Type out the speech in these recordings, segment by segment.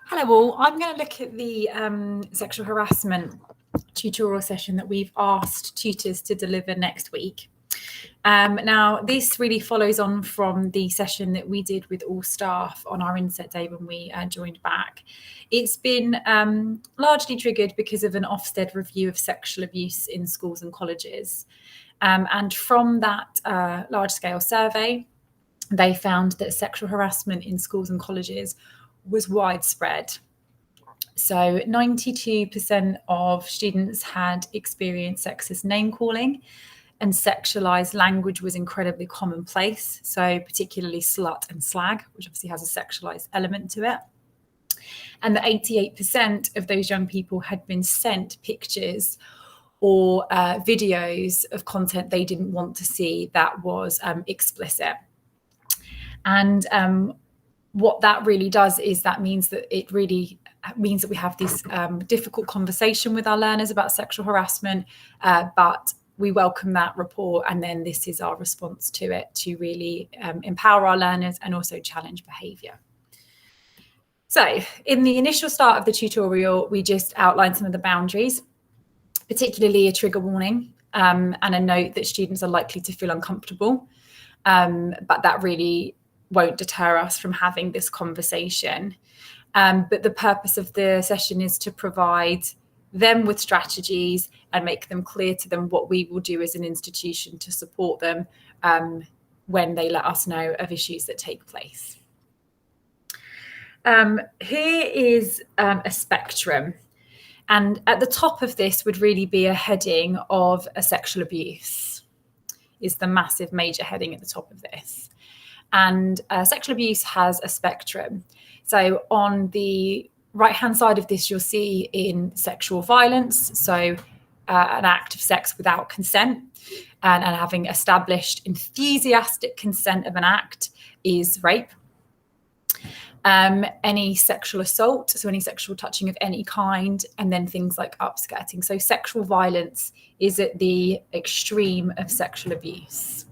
Hello all, I'm going to look at the sexual harassment tutorial session that we've asked tutors to deliver next week. Now, this really follows on from the session that we did with all staff on our inset day when we joined back. It's been largely triggered because of an Ofsted review of sexual abuse in schools and colleges. And from that large-scale survey, they found that sexual harassment in schools and colleges was widespread. So 92% of students had experienced sexist name calling, and sexualized language was incredibly commonplace. So particularly slut and slag, which obviously has a sexualized element to it. And that 88% of those young people had been sent pictures or videos of content they didn't want to see that was explicit. And what that really does is that means that we have this difficult conversation with our learners about sexual harassment, but we welcome that report, and then this is our response to it to really empower our learners and also challenge behaviour. So in the initial start of the tutorial, we just outlined some of the boundaries, particularly a trigger warning and a note that students are likely to feel uncomfortable, but that really won't deter us from having this conversation. But the purpose of the session is to provide them with strategies and make them clear to them what we will do as an institution to support them when they let us know of issues that take place. Here is a spectrum. And at the top of this would really be a heading of a sexual abuse, is the massive major heading at the top of this. And sexual abuse has a spectrum. So on the right-hand side of this, you'll see in sexual violence, so an act of sex without consent, and having established enthusiastic consent of an act is rape. Any sexual assault, so any sexual touching of any kind, and then things like upskirting. So sexual violence is at the extreme of sexual abuse.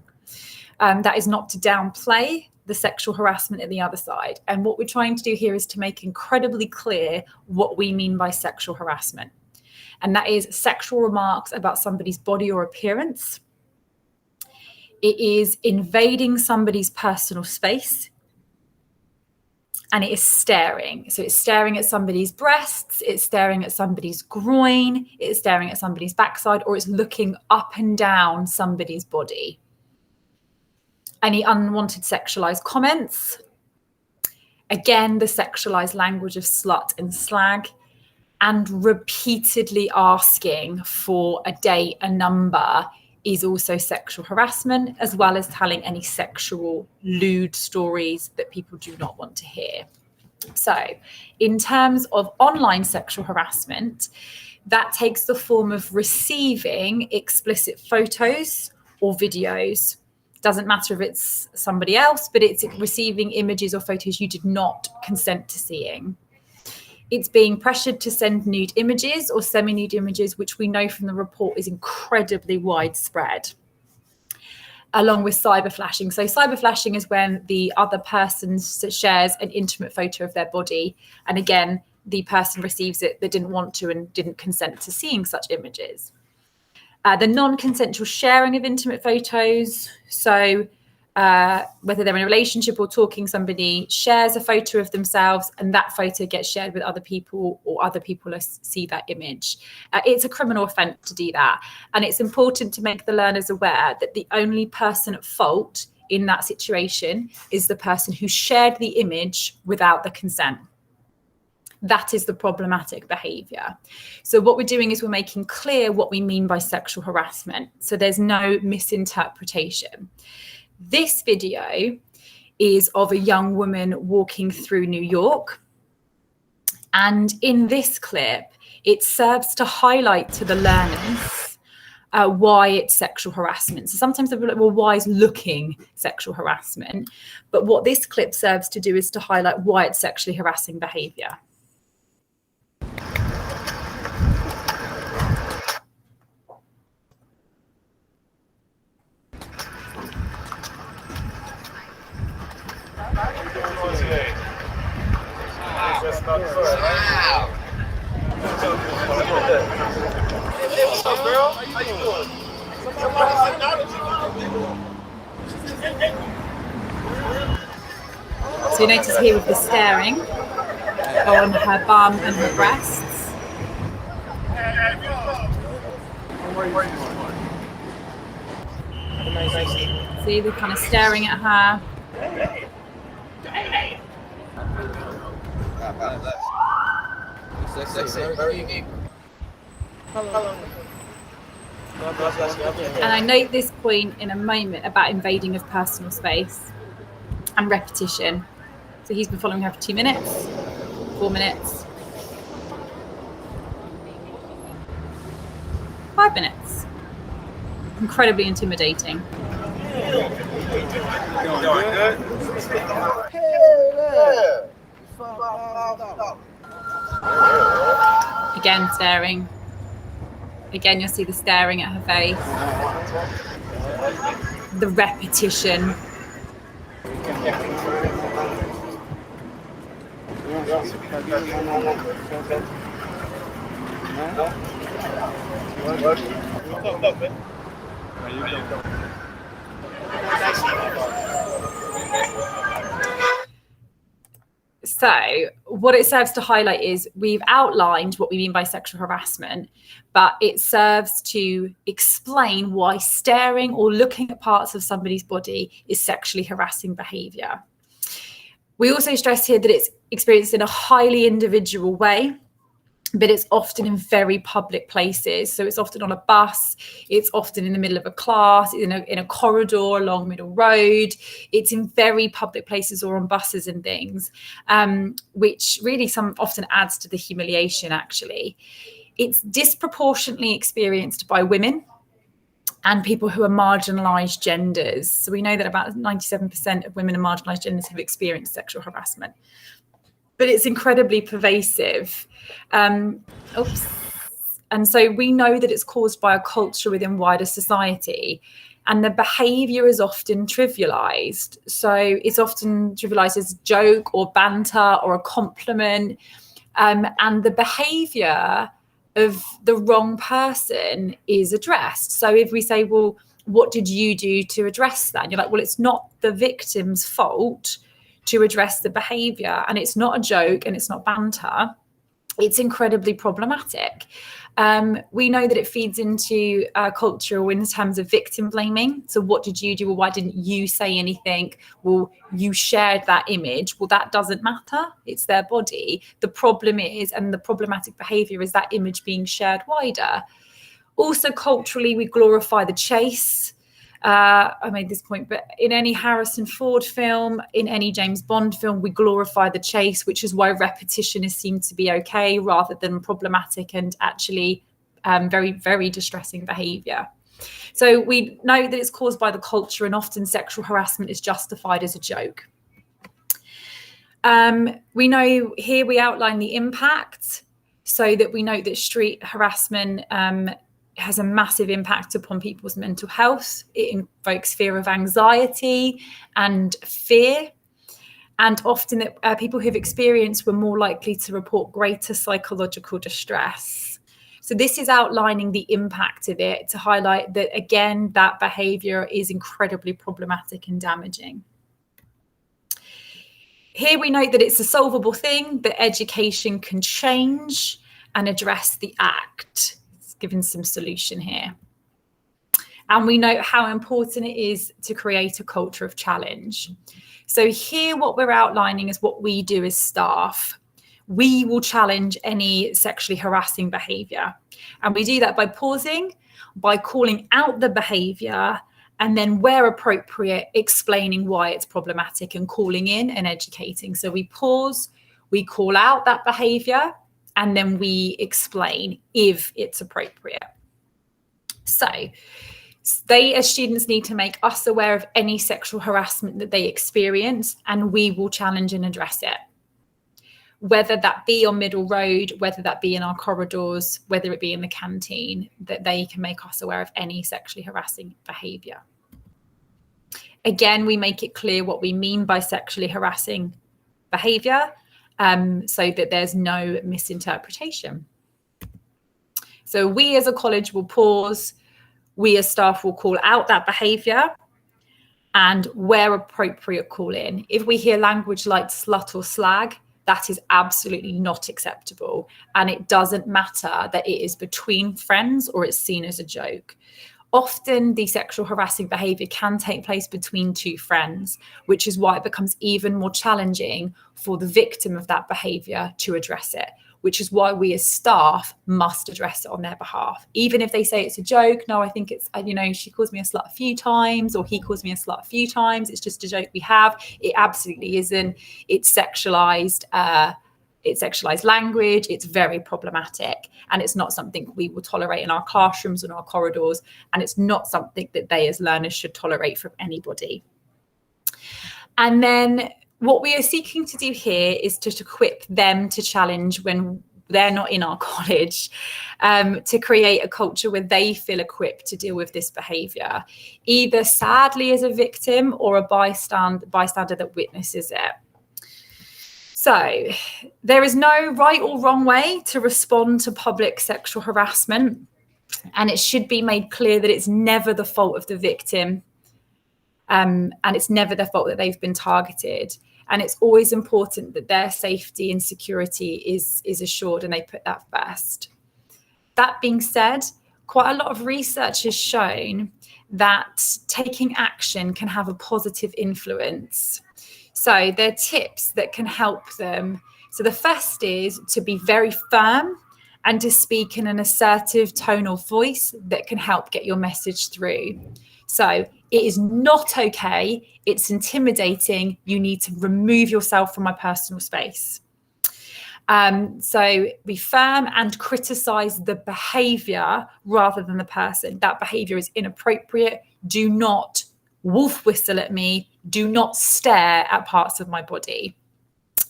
That is not to downplay the sexual harassment at the other side. And what we're trying to do here is to make incredibly clear what we mean by sexual harassment. And that is sexual remarks about somebody's body or appearance. It is invading somebody's personal space. And it is staring. So it's staring at somebody's breasts, it's staring at somebody's groin, it's staring at somebody's backside, or it's looking up and down somebody's body. Any unwanted sexualized comments. Again, the sexualized language of slut and slag, and repeatedly asking for a date, a number, is also sexual harassment, as well as telling any sexual lewd stories that people do not want to hear. So in terms of online sexual harassment, that takes the form of receiving explicit photos or videos. Doesn't matter if it's somebody else, but it's receiving images or photos you did not consent to seeing. It's being pressured to send nude images or semi-nude images, which we know from the report is incredibly widespread, along with cyber flashing. So cyber flashing is when the other person shares an intimate photo of their body. And again, the person receives it that didn't want to and didn't consent to seeing such images. The non-consensual sharing of intimate photos. So whether they're in a relationship or talking, somebody shares a photo of themselves and that photo gets shared with other people, or other people see that image. It's a criminal offence to do that. And it's important to make the learners aware that the only person at fault in that situation is the person who shared the image without the consent. That is the problematic behaviour. So what we're doing is we're making clear what we mean by sexual harassment. So there's no misinterpretation. This video is of a young woman walking through New York. And in this clip, it serves to highlight to the learners why it's sexual harassment. So sometimes they'll be like, well, why is looking sexual harassment? But what this clip serves to do is to highlight why it's sexually harassing behaviour. Hey, what's up, girl? How you doing? Somebody acknowledge you. So you notice here with the staring on her bum and her breasts. See, they're kind of staring at her. And I note this point in a moment about invading of personal space and repetition. So he's been following her for 2 minutes, 4 minutes, 5 minutes. Incredibly intimidating. Again, staring. Again, you'll see the staring at her face. The repetition. So what it serves to highlight is we've outlined what we mean by sexual harassment, but it serves to explain why staring or looking at parts of somebody's body is sexually harassing behavior. We also stress here that it's experienced in a highly individual way, but it's often in very public places. So it's often on a bus, it's often in the middle of a class, in a corridor along Middle Road. It's in very public places or on buses and things, which really often adds to the humiliation, actually. It's disproportionately experienced by women and people who are marginalised genders. So we know that about 97% of women and marginalised genders have experienced sexual harassment. But it's incredibly pervasive. And so we know that it's caused by a culture within wider society, and the behaviour is often trivialised. So it's often trivialised as a joke or banter or a compliment, and the behaviour of the wrong person is addressed. So if we say, well, what did you do to address that? And you're like, well, it's not the victim's fault to address the behaviour, and it's not a joke and it's not banter. It's incredibly problematic. We know that it feeds into culture in terms of victim blaming. So what did you do? Well, why didn't you say anything? Well, you shared that image. Well, that doesn't matter. It's their body. The problem is, and the problematic behaviour is that image being shared wider. Also, culturally, we glorify the chase. I made this point, but in any Harrison Ford film, in any James Bond film, we glorify the chase, which is why repetition is seen to be okay rather than problematic and actually very, very distressing behaviour. So we know that it's caused by the culture, and often sexual harassment is justified as a joke. We know here we outline the impact, so that we know that street harassment has a massive impact upon people's mental health. It invokes fear of anxiety and fear. And often that people who've experienced were more likely to report greater psychological distress. So this is outlining the impact of it to highlight that, again, that behaviour is incredibly problematic and damaging. Here we note that it's a solvable thing, that education can change and address the act. Given some solution here. And we note how important it is to create a culture of challenge. So here what we're outlining is what we do as staff. We will challenge any sexually harassing behaviour. And we do that by pausing, by calling out the behaviour, and then where appropriate, explaining why it's problematic and calling in and educating. So we pause, we call out that behaviour, and then we explain if it's appropriate. So they, as students, need to make us aware of any sexual harassment that they experience, and we will challenge and address it. Whether that be on Middle Road, whether that be in our corridors, whether it be in the canteen, that they can make us aware of any sexually harassing behaviour. Again, we make it clear what we mean by sexually harassing behaviour. so that there's no misinterpretation. So we as a college will pause, we as staff will call out that behaviour, and where appropriate, call in. If we hear language like slut or slag, that is absolutely not acceptable. And it doesn't matter that it is between friends or it's seen as a joke. Often the sexual harassing behaviour can take place between two friends, which is why it becomes even more challenging for the victim of that behaviour to address it, which is why we as staff must address it on their behalf. Even if they say it's a joke, no, I think it's, she calls me a slut a few times, or he calls me a slut a few times, it's just a joke we have. It absolutely isn't. It's sexualized. It's sexualized language. It's very problematic, and it's not something we will tolerate in our classrooms and our corridors, and it's not something that they as learners should tolerate from anybody. And then what we are seeking to do here is to equip them to challenge when they're not in our college, to create a culture where they feel equipped to deal with this behaviour, either sadly as a victim or a bystander that witnesses it. So there is no right or wrong way to respond to public sexual harassment, and it should be made clear that it's never the fault of the victim, and it's never their fault that they've been targeted. And it's always important that their safety and security is assured, and they put that first. That being said, quite a lot of research has shown that taking action can have a positive influence. So there are tips that can help them. So the first is to be very firm and to speak in an assertive tone of voice that can help get your message through. So it is not okay. It's intimidating. You need to remove yourself from my personal space. So be firm and criticize the behavior rather than the person. That behavior is inappropriate. Do not wolf whistle at me. Do not stare at parts of my body.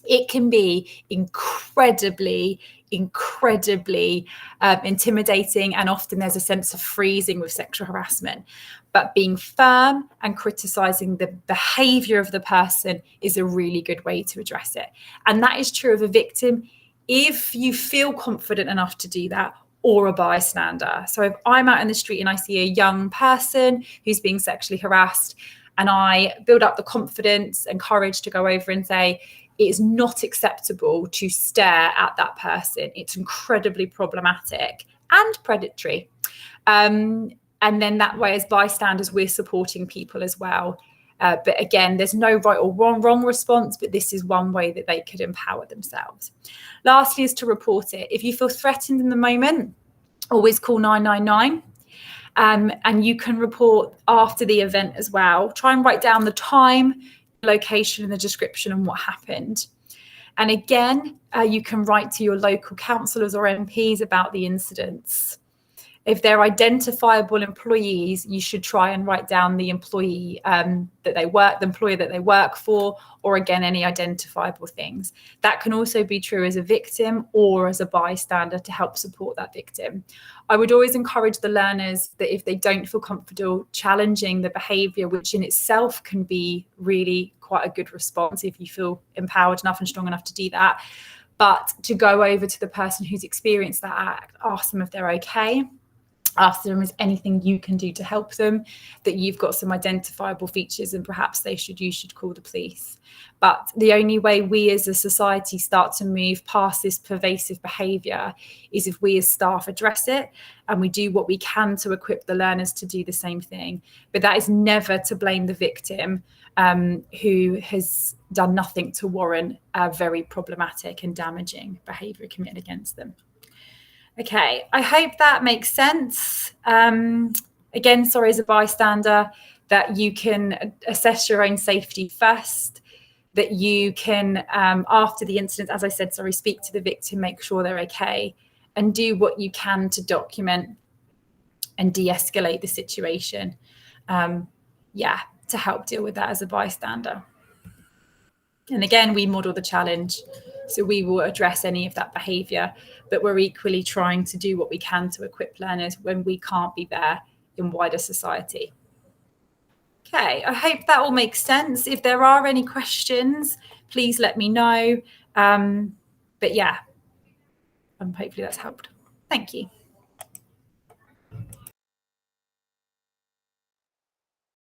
It can be incredibly intimidating, and often there's a sense of freezing with sexual harassment. But being firm and criticizing the behavior of the person is a really good way to address it. And that is true of a victim if you feel confident enough to do that, or a bystander. So if I'm out in the street and I see a young person who's being sexually harassed, and I build up the confidence and courage to go over and say, it is not acceptable to stare at that person. It's incredibly problematic and predatory. And then that way, as bystanders, we're supporting people as well. But again, there's no right or wrong response, but this is one way that they could empower themselves. Lastly is to report it. If you feel threatened in the moment, always call 999. And you can report after the event as well. Try and write down the time, location, and the description and what happened. And again, you can write to your local councillors or MPs about the incidents. If they're identifiable employees, you should try and write down the employee the employer that they work for, or again, any identifiable things. That can also be true as a victim or as a bystander to help support that victim. I would always encourage the learners that if they don't feel comfortable challenging the behaviour, which in itself can be really quite a good response if you feel empowered enough and strong enough to do that, but to go over to the person who's experienced that act, ask them if they're okay. Ask them, is anything you can do to help them, that you've got some identifiable features and perhaps you should call the police. But the only way we as a society start to move past this pervasive behaviour is if we as staff address it and we do what we can to equip the learners to do the same thing. But that is never to blame the victim who has done nothing to warrant a very problematic and damaging behaviour committed against them. Okay, I hope that makes sense. Again, sorry, as a bystander, that you can assess your own safety first, that you can, after the incident, as I said, speak to the victim, make sure they're okay, and do what you can to document and de-escalate the situation. To help deal with that as a bystander. And again, we model the challenge. So we will address any of that behaviour, but we're equally trying to do what we can to equip learners when we can't be there in wider society. Okay, I hope that all makes sense. If there are any questions, please let me know. But yeah, hopefully that's helped. Thank you.